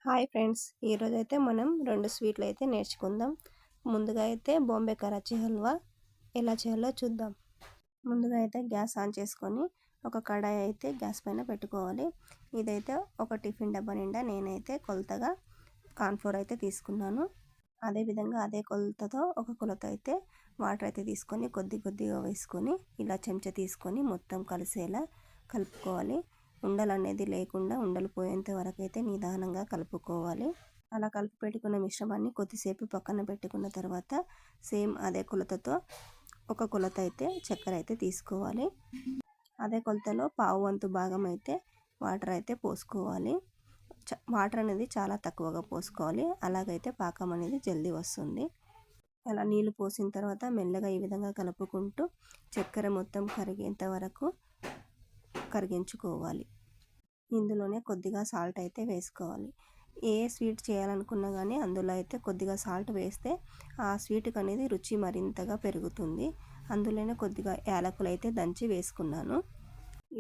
Hi friends, ఈరోజైతే మనం 2 స్వీట్లు అయితే నేర్చుకుందాం. ముందుగా అయితే బాంబే కరాచీ హల్వా ఎలా చేయాలో చూద్దాం. ముందుగా అయితే గ్యాస్ ఆన్ చేసుకొని ఒక కడాయి అయితే గ్యాస్ పైన పెట్టుకోవాలి. ఇదైతే ఒక టిఫిన్ డబ్బా నిండా నేనైతే కొలతగా కార్న్‌ఫ్లోర్ అయితే తీసుకున్నాను. అదేవిధంగా అదే కొలతతో ఒక కొలత అయితే వాటర్ అయితే తీసుకొని కొద్దిగా వేసుకొని ఇలా చెంచా తీసుకొని మొత్తం కలిసేలా కలుపుకోవాలి. ఉండలనేది లేకుండా ఉండలు పోయేంత వరకు అయితే నిదానంగా కలుపుకోవాలి. అలా కలిపి పెట్టుకున్న మిశ్రమాన్ని కొద్దిసేపు పక్కన పెట్టుకున్న తర్వాత సేమ్ అదే కొలతతో ఒక కొలత అయితే చక్కెర అయితే తీసుకోవాలి. అదే కొలతలో పావు వంతు భాగం అయితే వాటర్ అయితే పోసుకోవాలి. వాటర్ అనేది చాలా తక్కువగా పోసుకోవాలి. అలాగైతే పాకం అనేది జల్దీ వస్తుంది. అలా నీళ్ళు పోసిన తర్వాత మెల్లగా ఈ విధంగా కలుపుకుంటూ చక్కెర మొత్తం కరిగేంత వరకు కరిగించుకోవాలి. ఇందులోనే కొద్దిగా సాల్ట్ అయితే వేసుకోవాలి. ఏ స్వీట్ చేయాలనుకున్నా కానీ అందులో అయితే కొద్దిగా సాల్ట్ వేస్తే ఆ స్వీట్కి అనేది రుచి మరింతగా పెరుగుతుంది. అందులోనే కొద్దిగా యాలకులు అయితే దంచి వేసుకున్నాను.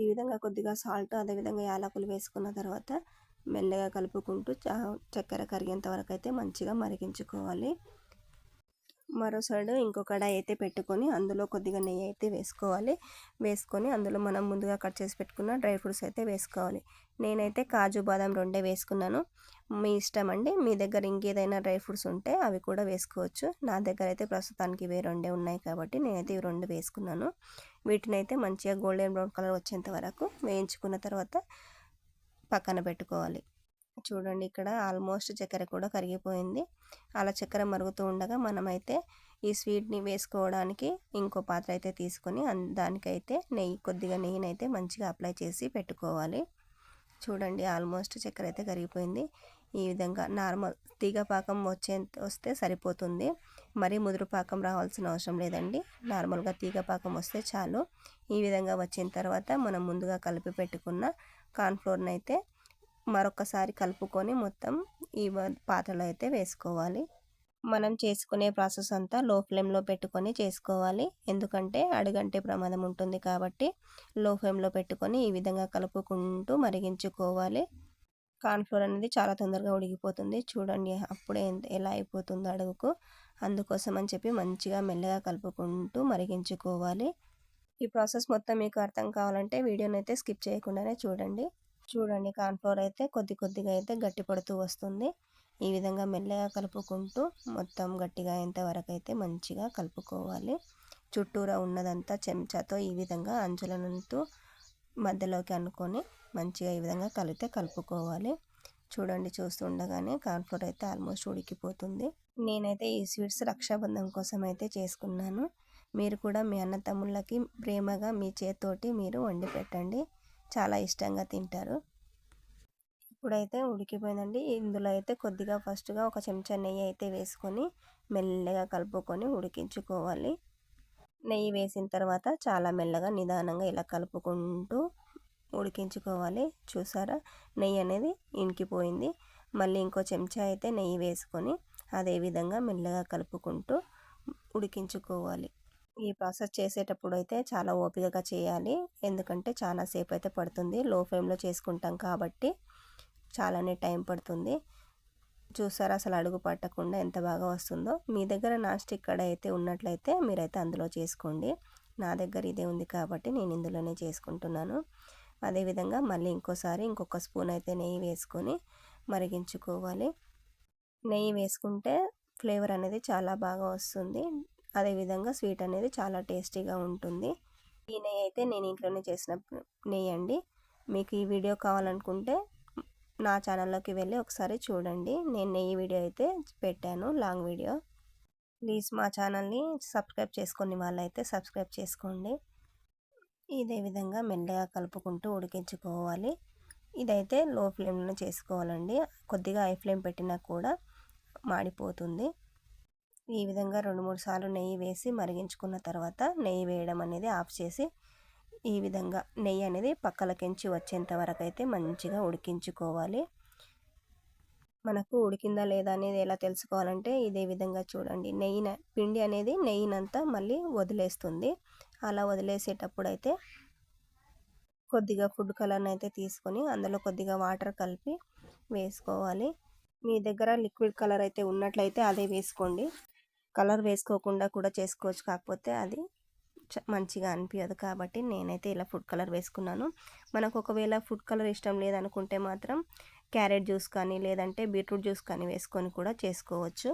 ఈ విధంగా కొద్దిగా సాల్ట్ అదేవిధంగా యాలకులు వేసుకున్న తర్వాత మెల్లగా కలుపుకుంటూ చక్కెర కరిగేంత వరకు అయితే మంచిగా మరిగించుకోవాలి. మరో సైడ్ ఇంకో కడాయి అయితే పెట్టుకొని అందులో కొద్దిగా నెయ్యి అయితే వేసుకొని అందులో మనం ముందుగా కట్ చేసి పెట్టుకున్న డ్రై ఫ్రూట్స్ అయితే వేసుకోవాలి. నేనైతే కాజు బాదం రెండే వేసుకున్నాను. మీ ఇష్టం అండి. మీ దగ్గర ఇంకేదైనా డ్రై ఫ్రూట్స్ ఉంటే అవి కూడా వేసుకోవచ్చు. నా దగ్గర అయితే ప్రస్తుతానికి ఇవే రెండే ఉన్నాయి కాబట్టి నేనైతే ఇవి రెండు వేసుకున్నాను. వీటిని అయితే మంచిగా గోల్డెన్ బ్రౌన్ కలర్ వచ్చేంత వరకు వేయించుకున్న తర్వాత పక్కన పెట్టుకోవాలి. చూడండి, ఇక్కడ ఆల్మోస్ట్ చక్కెర కూడా కరిగిపోయింది. అలా చక్కెర మరుగుతూ ఉండగా మనమైతే ఈ స్వీట్ని వేసుకోవడానికి ఇంకో పాత్ర అయితే తీసుకొని దానికైతే కొద్దిగా నెయ్యినైతే మంచిగా అప్లై చేసి పెట్టుకోవాలి. చూడండి, ఆల్మోస్ట్ చక్కెర అయితే కరిగిపోయింది. ఈ విధంగా నార్మల్ తీగ పాకం వస్తే సరిపోతుంది. మరీ ముదురు పాకం రావాల్సిన అవసరం లేదండి. నార్మల్గా తీగ పాకం వస్తే చాలు. ఈ విధంగా వచ్చిన తర్వాత మనం ముందుగా కలిపి పెట్టుకున్న కార్న్‌ఫ్లోర్ని అయితే మరొకసారి కలుపుకొని మొత్తం ఈ పాత్రలో అయితే వేసుకోవాలి. మనం చేసుకునే ప్రాసెస్ అంతా లో ఫ్లేమ్లో పెట్టుకొని చేసుకోవాలి. ఎందుకంటే అడుగంటే ప్రమాదం ఉంటుంది కాబట్టి లో ఫ్లేమ్లో పెట్టుకొని ఈ విధంగా కలుపుకుంటూ మరిగించుకోవాలి. కార్న్‌ఫ్లోర్ అనేది చాలా తొందరగా ఉడికిపోతుంది. చూడండి అప్పుడే ఎలా అయిపోతుందో అడుగుకు. అందుకోసం అని చెప్పి మంచిగా మెల్లగా కలుపుకుంటూ మరిగించుకోవాలి. ఈ ప్రాసెస్ మొత్తం మీకు అర్థం కావాలంటే వీడియోని అయితే స్కిప్ చేయకుండానే చూడండి కార్న్‌ఫ్లోర్ అయితే కొద్దిగా అయితే గట్టి పడుతూ వస్తుంది. ఈ విధంగా మెల్లగా కలుపుకుంటూ మొత్తం గట్టిగా అయ్యేంత వరకు అయితే మంచిగా కలుపుకోవాలి. చుట్టూరా ఉన్నదంతా చెంచాతో ఈ విధంగా అంచులనంటూ మధ్యలోకి అనుకొని మంచిగా ఈ విధంగా కలుపుకోవాలి. చూడండి, చూస్తుండగానే కార్న్‌ఫ్లోర్ అయితే ఆల్మోస్ట్ ఉడికిపోతుంది. నేనైతే ఈ స్వీట్స్ రక్షాబంధన్ కోసం అయితే చేసుకున్నాను. మీరు కూడా మీ అన్న తమ్ముళ్ళకి ప్రేమగా మీ చేత్తోటి మీరు వండి పెట్టండి. చాలా ఇష్టంగా తింటారు. ఇప్పుడైతే ఉడికిపోయిందండి. ఇందులో అయితే కొద్దిగా ఫస్ట్గా ఒక చెంచా నెయ్యి అయితే వేసుకొని మెల్లగా కలుపుకొని ఉడికించుకోవాలి. నెయ్యి వేసిన తర్వాత చాలా మెల్లగా నిదానంగా ఇలా కలుపుకుంటూ ఉడికించుకోవాలి. చూసారా, నెయ్యి అనేది ఇంకిపోయింది. మళ్ళీ ఇంకో చెంచా అయితే నెయ్యి వేసుకొని అదేవిధంగా మెల్లగా కలుపుకుంటూ ఉడికించుకోవాలి. ఈ ప్రాసెస్ చేసేటప్పుడు అయితే చాలా ఓపికగా చేయాలి. ఎందుకంటే చాలా సేపు అయితే పడుతుంది. లో ఫ్లేమ్లో చేసుకుంటాం కాబట్టి చాలానే టైం పడుతుంది. చూసారా, అసలు అడుగు పట్టకుండా ఎంత బాగా వస్తుందో. మీ దగ్గర నాన్ స్టిక్ కడాయి అయితే ఉన్నట్లయితే మీరైతే అందులో చేసుకోండి. నా దగ్గర ఇదే ఉంది కాబట్టి నేను ఇందులోనే చేసుకుంటున్నాను. అదేవిధంగా మళ్ళీ ఇంకొక స్పూన్ అయితే నెయ్యి వేసుకొని మరిగించుకోవాలి. నెయ్యి వేసుకుంటే ఫ్లేవర్ అనేది చాలా బాగా వస్తుంది. అదేవిధంగా స్వీట్ అనేది చాలా టేస్టీగా ఉంటుంది. ఈ నెయ్యి అయితే నేను ఇంట్లోనే చేసిన నెయ్యి అండి. మీకు ఈ వీడియో కావాలనుకుంటే నా ఛానల్లోకి వెళ్ళి ఒకసారి చూడండి. నేను నెయ్యి వీడియో అయితే పెట్టాను, లాంగ్ వీడియో. ప్లీజ్ మా ఛానల్ని సబ్స్క్రైబ్ చేసుకుని వాళ్ళైతే సబ్స్క్రైబ్ చేసుకోండి. ఇదే విధంగా మెల్లగా కలుపుకుంటూ ఉడికించుకోవాలి. ఇదైతే లో ఫ్లేమ్లో చేసుకోవాలండి. కొద్దిగా హై ఫ్లేమ్ పెట్టినా కూడా మాడిపోతుంది. ఈ విధంగా 2-3 సార్లు నెయ్యి వేసి మరిగించుకున్న తర్వాత నెయ్యి వేయడం అనేది ఆఫ్ చేసి ఈ విధంగా నెయ్యి అనేది పక్కలకించి వచ్చేంత వరకు అయితే మంచిగా ఉడికించుకోవాలి. మనకు ఉడికిందా లేదా అనేది ఎలా తెలుసుకోవాలంటే ఇదే విధంగా చూడండి. పిండి అనేది నెయ్యినంతా మళ్ళీ వదిలేస్తుంది. అలా వదిలేసేటప్పుడు అయితే కొద్దిగా ఫుడ్ కలర్ని అయితే తీసుకొని అందులో కొద్దిగా వాటర్ కలిపి వేసుకోవాలి. మీ దగ్గర లిక్విడ్ కలర్ అయితే ఉన్నట్లయితే అదే వేసుకోండి. కలర్ వేసుకోకుండా కూడా చేసుకోవచ్చు, కాకపోతే అది మంచిగా అనిపించదు. కాబట్టి నేనైతే ఇలా ఫుడ్ కలర్ వేసుకున్నాను. మనకు ఒకవేళ ఫుడ్ కలర్ ఇష్టం లేదనుకుంటే మాత్రం క్యారెట్ జ్యూస్ కానీ లేదంటే బీట్రూట్ జ్యూస్ కానీ వేసుకొని కూడా చేసుకోవచ్చు.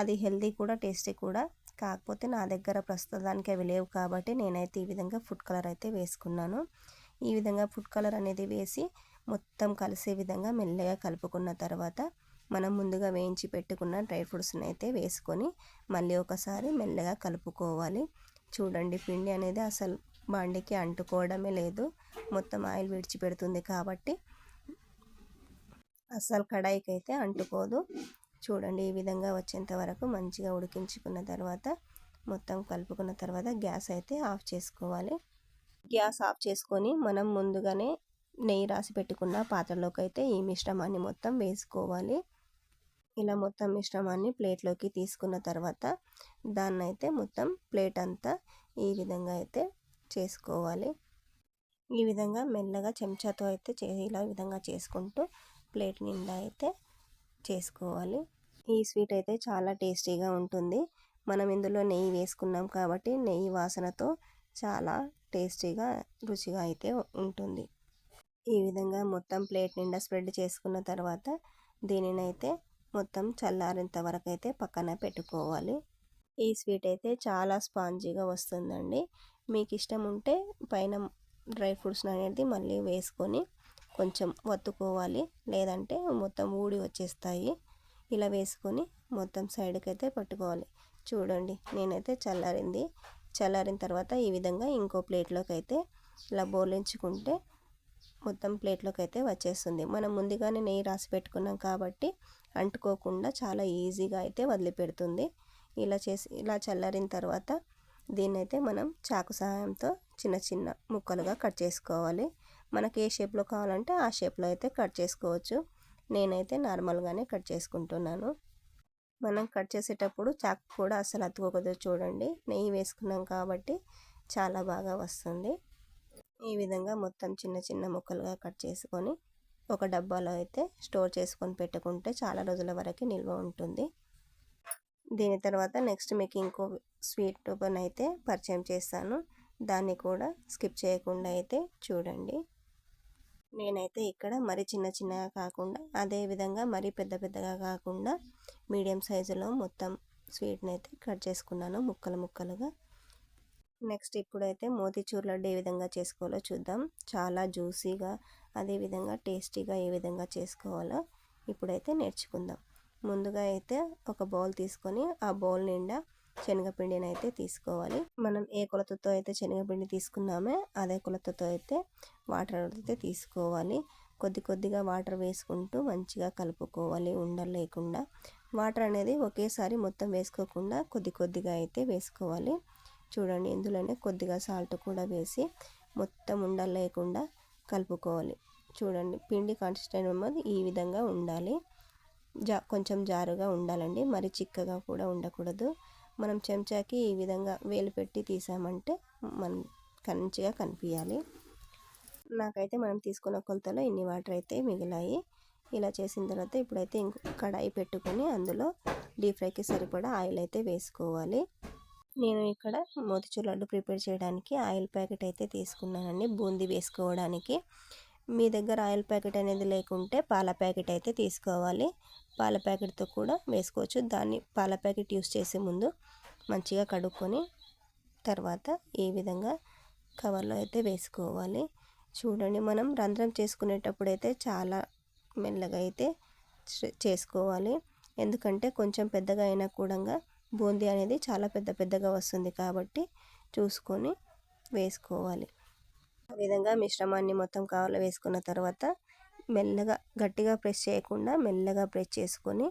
అది హెల్తీ కూడా టేస్టీ కూడా. కాకపోతే నా దగ్గర ప్రస్తుతానికి అవి లేవు కాబట్టి నేనైతే ఈ విధంగా ఫుడ్ కలర్ అయితే వేసుకున్నాను. ఈ విధంగా ఫుడ్ కలర్ అనేది వేసి మొత్తం కలిసే విధంగా మెల్లగా కలుపుకున్న తర్వాత మనం ముందుగా వేయించి పెట్టుకున్న డ్రై ఫ్రూట్స్ని అయితే వేసుకొని మళ్ళీ ఒకసారి మెల్లగా కలుపుకోవాలి. చూడండి, పిండి అనేది అసలు బాండికి అంటుకోవడమే లేదు, మొత్తం ఆయిల్ విడిచిపెడుతుంది కాబట్టి అస్సలు కడాయికి అయితే అంటుకోదు. చూడండి, ఈ విధంగా వచ్చేంత వరకు మంచిగా ఉడికించుకున్న తర్వాత మొత్తం కలుపుకున్న తర్వాత గ్యాస్ అయితే ఆఫ్ చేసుకోవాలి. గ్యాస్ ఆఫ్ చేసుకొని మనం ముందుగానే నెయ్యి రాసి పెట్టుకున్న పాత్రలోకి అయితే ఈ మిశ్రమాన్ని మొత్తం వేసుకోవాలి. ఇలా మొత్తం మిశ్రమాన్ని ప్లేట్లోకి తీసుకున్న తర్వాత దాన్ని అయితే మొత్తం ప్లేట్ అంతా ఈ విధంగా అయితే చేసుకోవాలి. ఈ విధంగా మెల్లగా చెంచాతో అయితే ఇలా విధంగా చేసుకుంటూ ప్లేట్ నిండా అయితే చేసుకోవాలి. ఈ స్వీట్ అయితే చాలా టేస్టీగా ఉంటుంది. మనం ఇందులో నెయ్యి వేసుకున్నాం కాబట్టి నెయ్యి వాసనతో చాలా టేస్టీగా రుచిగా అయితే ఉంటుంది. ఈ విధంగా మొత్తం ప్లేట్ నిండా స్ప్రెడ్ చేసుకున్న తర్వాత దీనినైతే మొత్తం చల్లారేంత వరకు అయితే పక్కన పెట్టుకోవాలి. ఈ స్వీట్ అయితే చాలా స్పాంజీగా వస్తుందండి. మీకు ఇష్టం ఉంటే పైన డ్రై ఫ్రూట్స్ అనేది మళ్ళీ వేసుకొని కొంచెం వత్తుకోవాలి, లేదంటే మొత్తం ఊడి వచ్చేస్తాయి. ఇలా వేసుకొని మొత్తం సైడ్కి అయితే పట్టుకోవాలి. చూడండి, నేనైతే చల్లారిన తర్వాత ఈ విధంగా ఇంకో ప్లేట్లోకి అయితే ఇలా బోర్లించుకుంటే మొత్తం ప్లేట్లోకి అయితే వచ్చేస్తుంది. మనం ముందుగానే నెయ్యి రాసి పెట్టుకున్నాం కాబట్టి అంటుకోకుండా చాలా ఈజీగా అయితే వదిలిపెడుతుంది. ఇలా చల్లారిన తర్వాత దీన్నైతే మనం చాకు సహాయంతో చిన్న చిన్న ముక్కలుగా కట్ చేసుకోవాలి. మనకి ఏ షేప్లో కావాలంటే ఆ షేప్లో అయితే కట్ చేసుకోవచ్చు. నేనైతే నార్మల్గానే కట్ చేసుకుంటున్నాను. మనం కట్ చేసేటప్పుడు చాకు కూడా అస్సలు అతుక్కోకూడదు. చూడండి, నెయ్యి వేసుకున్నాం కాబట్టి చాలా బాగా వస్తుంది. ఈ విధంగా మొత్తం చిన్న చిన్న ముక్కలుగా కట్ చేసుకొని ఒక డబ్బాలో అయితే స్టోర్ చేసుకొని పెట్టుకుంటే చాలా రోజుల వరకు నిల్వ ఉంటుంది. దీని తర్వాత నెక్స్ట్ మీకు ఇంకో స్వీట్ పని అయితే పరిచయం చేస్తాను. దాన్ని కూడా స్కిప్ చేయకుండా అయితే చూడండి. నేనైతే ఇక్కడ మరి చిన్న చిన్నగా కాకుండా అదే విధంగా మరీ పెద్ద పెద్దగా కాకుండా మీడియం సైజులో మొత్తం స్వీట్ని అయితే కట్ చేసుకున్నాను ముక్కలు ముక్కలుగా. నెక్స్ట్ ఇప్పుడైతే మోతీచూర్ లడ్డు ఏ విధంగా చేసుకోవాలో చూద్దాం. చాలా జ్యూసీగా అదేవిధంగా టేస్టీగా ఏ విధంగా చేసుకోవాలో ఇప్పుడైతే నేర్చుకుందాం. ముందుగా అయితే ఒక బౌల్ తీసుకొని ఆ బౌల్ నిండా శనగపిండిని అయితే తీసుకోవాలి. మనం ఏ కొలతతో అయితే శనగపిండి తీసుకున్నామో అదే కొలతతో అయితే వాటర్ అయితే తీసుకోవాలి. కొద్ది కొద్దిగా వాటర్ వేసుకుంటూ మంచిగా కలుపుకోవాలి ఉండలు లేకుండా. వాటర్ అనేది ఒకేసారి మొత్తం వేసుకోకుండా కొద్ది కొద్దిగా అయితే వేసుకోవాలి. చూడండి, ఇందులోనే కొద్దిగా సాల్ట్ కూడా వేసి మొత్తం ఉండలు లేకుండా కలుపుకోవాలి. చూడండి, పిండి కన్సిస్టెన్సీ ఈ విధంగా ఉండాలి. కొంచెం జారుగా ఉండాలండి, మరి చిక్కగా కూడా ఉండకూడదు. మనం చెంచాకి ఈ విధంగా వేలు పెట్టి తీసామంటే మనం మంచిగా కనిపించాలి. నాకైతే మనం తీసుకున్న కొలతలో ఇన్ని వాటర్ అయితే మిగిలాయి. ఇలా చేసిన తర్వాత ఇప్పుడైతే ఇంకో కడాయి పెట్టుకొని అందులో డీప్ ఫ్రైకి సరిపడా ఆయిల్ అయితే వేసుకోవాలి. నేను ఇక్కడ మోతీచూర్ లడ్డు ప్రిపేర్ చేయడానికి ఆయిల్ ప్యాకెట్ అయితే తీసుకున్నానండి, బూందీ వేసుకోవడానికి. మీ దగ్గర ఆయిల్ ప్యాకెట్ అనేది లేకుంటే పాల ప్యాకెట్ అయితే తీసుకోవాలి. పాల ప్యాకెట్తో కూడా వేసుకోవచ్చు. పాల ప్యాకెట్ యూస్ చేసే ముందు మంచిగా కడుక్కొని తర్వాత ఈ విధంగా కవర్లో అయితే వేసుకోవాలి. చూడండి, మనం రంధ్రం చేసుకునేటప్పుడు అయితే చాలా మెల్లగా అయితే చేసుకోవాలి. ఎందుకంటే కొంచెం పెద్దగా అయినా కూడా బూందీ అనేది చాలా పెద్దగా వస్తుంది కాబట్టి చూసుకొని వేసుకోవాలి. ఆ విధంగా మిశ్రమాన్ని మొత్తం కవర్లో వేసుకున్న తర్వాత మెల్లగా గట్టిగా ప్రెస్ చేయకుండా మెల్లగా ప్రెస్ చేసుకొని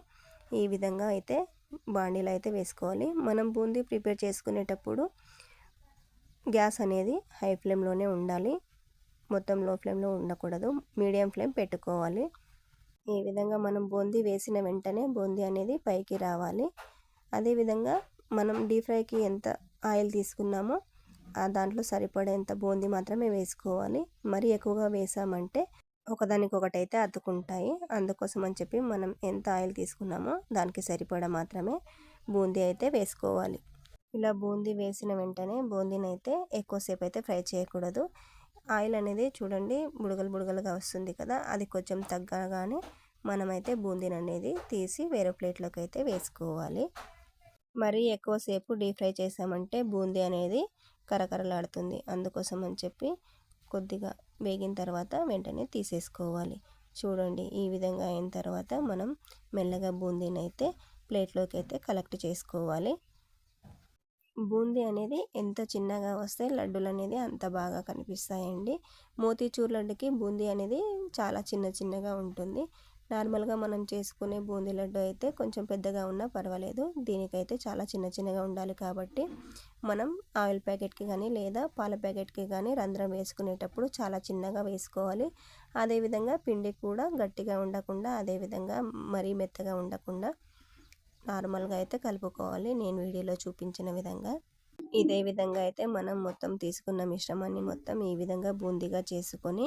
ఈ విధంగా అయితే బాండీలో అయితే వేసుకోవాలి. మనం బూందీ ప్రిపేర్ చేసుకునేటప్పుడు గ్యాస్ అనేది హై ఫ్లేమ్లోనే ఉండాలి, మొత్తం లో ఫ్లేమ్లో ఉండకూడదు, మీడియం ఫ్లేమ్ పెట్టుకోవాలి. ఈ విధంగా మనం బూందీ వేసిన వెంటనే బూందీ అనేది పైకి రావాలి. అదేవిధంగా మనం డీప్ ఫ్రైకి ఎంత ఆయిల్ తీసుకున్నామో దాంట్లో సరిపడేంత బూందీ మాత్రమే వేసుకోవాలి. మరీ ఎక్కువగా వేసామంటే ఒకదానికొకటైతే అతుక్కుంటాయి. అందుకోసం అని చెప్పి మనం ఎంత ఆయిల్ తీసుకున్నామో దానికి సరిపడా మాత్రమే బూందీ అయితే వేసుకోవాలి. ఇలా బూందీ వేసిన వెంటనే బూందీనైతే ఎక్కువసేపు అయితే ఫ్రై చేయకూడదు. ఆయిల్ అనేది చూడండి బుడగలు బుడగలుగా వస్తుంది కదా, అది కొంచెం తగ్గగానే మనమైతే బూందీని అనేది తీసి వేరే ప్లేట్లోకి అయితే వేసుకోవాలి. మరీ ఎక్కువసేపు డీప్ ఫ్రై చేసామంటే బూందీ అనేది కరకరలాడుతుంది. అందుకోసం అని చెప్పి కొద్దిగా వేగిన తర్వాత వెంటనే తీసేసుకోవాలి. చూడండి ఈ విధంగా అయిన తర్వాత మనం మెల్లగా బూందీని అయితే ప్లేట్లోకి అయితే కలెక్ట్ చేసుకోవాలి. బూందీ అనేది ఎంత చిన్నగా వస్తే లడ్డూలు అనేది అంత బాగా కనిపిస్తాయండి. మోతీచూర్ లడ్డుకి బూందీ అనేది చాలా చిన్న చిన్నగా ఉంటుంది. నార్మల్గా మనం చేసుకునే బూందీ లడ్డు అయితే కొంచెం పెద్దగా ఉన్నా పర్వాలేదు. దీనికైతే చాలా చిన్న చిన్నగా ఉండాలి కాబట్టి మనం ఆయిల్ ప్యాకెట్కి కానీ లేదా పాల ప్యాకెట్కి కానీ రంధ్రం వేసుకునేటప్పుడు చాలా చిన్నగా వేసుకోవాలి. అదేవిధంగా పిండి కూడా గట్టిగా ఉండకుండా, అదేవిధంగా మరీ మెత్తగా ఉండకుండా నార్మల్గా అయితే కలుపుకోవాలి, నేను వీడియోలో చూపించిన విధంగా. ఇదే విధంగా అయితే మనం మొత్తం తీసుకున్న మిశ్రమాన్ని మొత్తం ఈ విధంగా బూందీగా చేసుకొని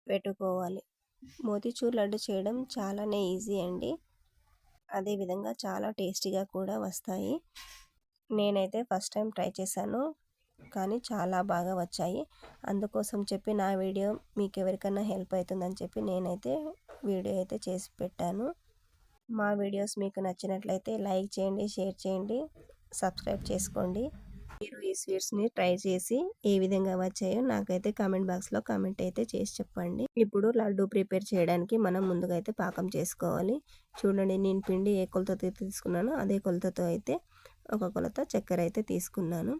పెట్టుకోవాలి. మోతీచూర్ లడ్డు చేయడం చాలానే ఈజీ అండి. అదేవిధంగా చాలా టేస్టీగా కూడా వస్తాయి. నేనైతే ఫస్ట్ టైం ట్రై చేశాను, కానీ చాలా బాగా వచ్చాయి. అందుకోసం చెప్పి నా వీడియో మీకు ఎవరికైనా హెల్ప్ అవుతుందని చెప్పి నేనైతే వీడియో అయితే చేసి పెట్టాను. మా వీడియోస్ మీకు నచ్చినట్లయితే లైక్ చేయండి, షేర్ చేయండి, సబ్స్క్రైబ్ చేసుకోండి. మీరు ఈ స్వీట్స్ని ట్రై చేసి ఏ విధంగా వచ్చాయో నాకైతే కామెంట్ బాక్స్లో కామెంట్ అయితే చేసి చెప్పండి. ఇప్పుడు లడ్డు ప్రిపేర్ చేయడానికి మనం ముందుగా అయితే పాకం చేసుకోవాలి. చూడండి నేను పిండి ఏ కొలతతో తీసుకున్నానో అదే కొలతతో అయితే ఒక కొలత చక్కెర అయితే తీసుకున్నాను.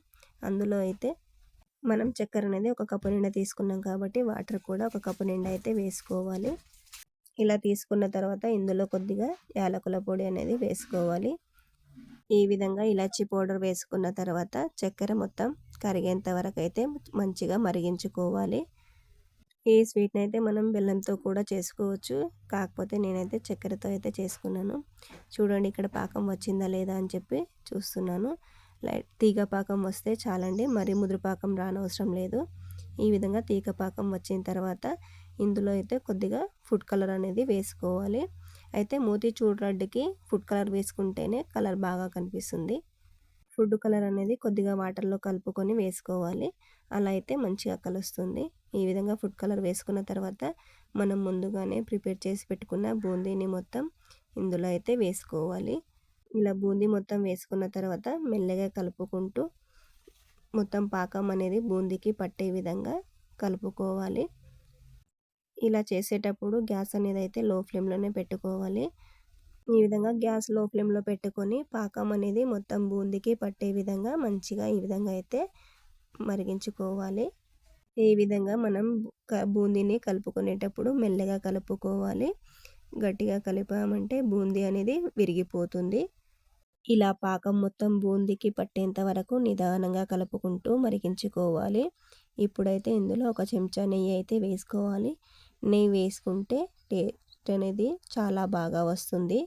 అందులో అయితే మనం చక్కెర అనేది ఒక కప్పు నిండా తీసుకున్నాం కాబట్టి వాటర్ కూడా ఒక కప్పు నిండా అయితే వేసుకోవాలి. ఇలా తీసుకున్న తర్వాత ఇందులో కొద్దిగా యాలకుల పొడి అనేది వేసుకోవాలి. ఈ విధంగా ఇలాచీ పౌడర్ వేసుకున్న తర్వాత చక్కెర మొత్తం కరిగేంత వరకు అయితే మంచిగా మరిగించుకోవాలి. ఈ స్వీట్ని అయితే మనం బెల్లంతో కూడా చేసుకోవచ్చు, కాకపోతే నేనైతే చక్కెరతో అయితే చేసుకున్నాను. చూడండి ఇక్కడ పాకం వచ్చిందా లేదా అని చెప్పి చూస్తున్నాను. తీగ పాకం వస్తే చాలండి, మరీ ముదురు పాకం రానవసరం లేదు. ఈ విధంగా తీగ పాకం వచ్చిన తర్వాత ఇందులో అయితే కొద్దిగా ఫుడ్ కలర్ అనేది వేసుకోవాలి. అయితే మోతీచూర్ లడ్డుకి ఫుడ్ కలర్ వేసుకుంటేనే కలర్ బాగా కనిపిస్తుంది. ఫుడ్ కలర్ అనేది కొద్దిగా వాటర్లో కలుపుకొని వేసుకోవాలి, అలా అయితే మంచిగా కలుస్తుంది. ఈ విధంగా ఫుడ్ కలర్ వేసుకున్న తర్వాత మనం ముందుగానే ప్రిపేర్ చేసి పెట్టుకున్న బూందీని మొత్తం ఇందులో అయితే వేసుకోవాలి. ఇలా బూందీ మొత్తం వేసుకున్న తర్వాత మెల్లగా కలుపుకుంటూ మొత్తం పాకం అనేది బూందీకి పట్టే విధంగా కలుపుకోవాలి. ఇలా చేసేటప్పుడు గ్యాస్ అనేది అయితే లో ఫ్లేమ్లోనే పెట్టుకోవాలి. ఈ విధంగా గ్యాస్ లో ఫ్లేమ్లో పెట్టుకొని పాకం అనేది మొత్తం బూందీకి పట్టే విధంగా మంచిగా ఈ విధంగా అయితే మరిగించుకోవాలి. ఈ విధంగా మనం బూందీని కలుపుకునేటప్పుడు మెల్లగా కలుపుకోవాలి. గట్టిగా కలిపామంటే బూందీ అనేది విరిగిపోతుంది. ఇలా పాకం మొత్తం బూందీకి పట్టేంత వరకు నిదానంగా కలుపుకుంటూ మరిగించుకోవాలి. ఇప్పుడైతే ఇందులో ఒక చెంచా నెయ్యి అయితే వేసుకోవాలి. నెయ్యి వేసుకుంటే టేస్ట్ అనేది చాలా బాగా వస్తుంది.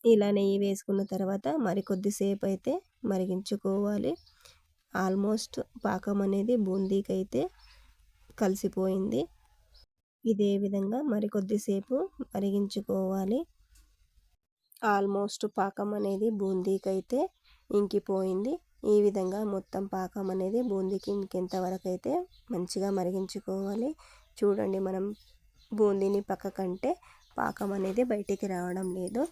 ఇలా నెయ్యి వేసుకున్న తర్వాత మరికొద్దిసేపు అయితే మరిగించుకోవాలి. ఆల్మోస్ట్ పాకం అనేది బూందీకి అయితే కలిసిపోయింది. ఇదే విధంగా మరికొద్దిసేపు మరిగించుకోవాలి. ఆల్మోస్ట్ పాకం అనేది బూందీకి అయితే ఇంకిపోయింది. ఈ విధంగా మొత్తం పాకం అనేది బూందీకి ఇంకేంత వరకు అయితే మంచిగా మరిగించుకోవాలి. చూడండి మనం బూందీని పక్కకంటే పాకం అనేది బయటికి రావడం లేదు.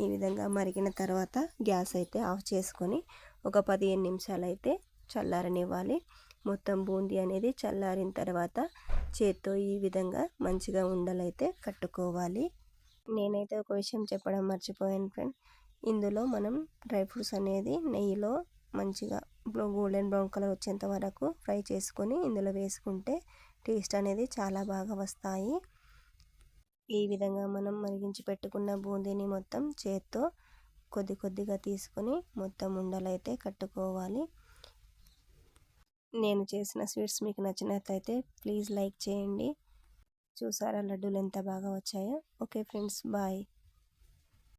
ఈ విధంగా మరిగిన తర్వాత గ్యాస్ అయితే ఆఫ్ చేసుకొని ఒక 15 నిమిషాలు అయితే చల్లారనివ్వాలి. మొత్తం బూందీ అనేది చల్లారిన తర్వాత చేత్తో ఈ విధంగా మంచిగా ఉండలైతే కట్టుకోవాలి. నేనైతే ఒక విషయం చెప్పడం మర్చిపోయాను ఫ్రెండ్. ఇందులో మనం డ్రై ఫ్రూట్స్ అనేది నెయ్యిలో మంచిగా గోల్డెన్ బ్రౌన్ కలర్ వచ్చేంత వరకు ఫ్రై చేసుకొని ఇందులో వేసుకుంటే టేస్ట్ అనేది చాలా బాగా వస్తాయి. ఈ విధంగా మనం మరిగించి పెట్టుకున్న బూందీని మొత్తం చేత్తో కొద్ది కొద్దిగా తీసుకొని మొత్తం ఉండలైతే కట్టుకోవాలి. నేను చేసిన స్వీట్స్ మీకు నచ్చినట్లయితే ప్లీజ్ లైక్ చేయండి. చూసారా లడ్డూలు ఎంత బాగా వచ్చాయో. Okay friends, bye.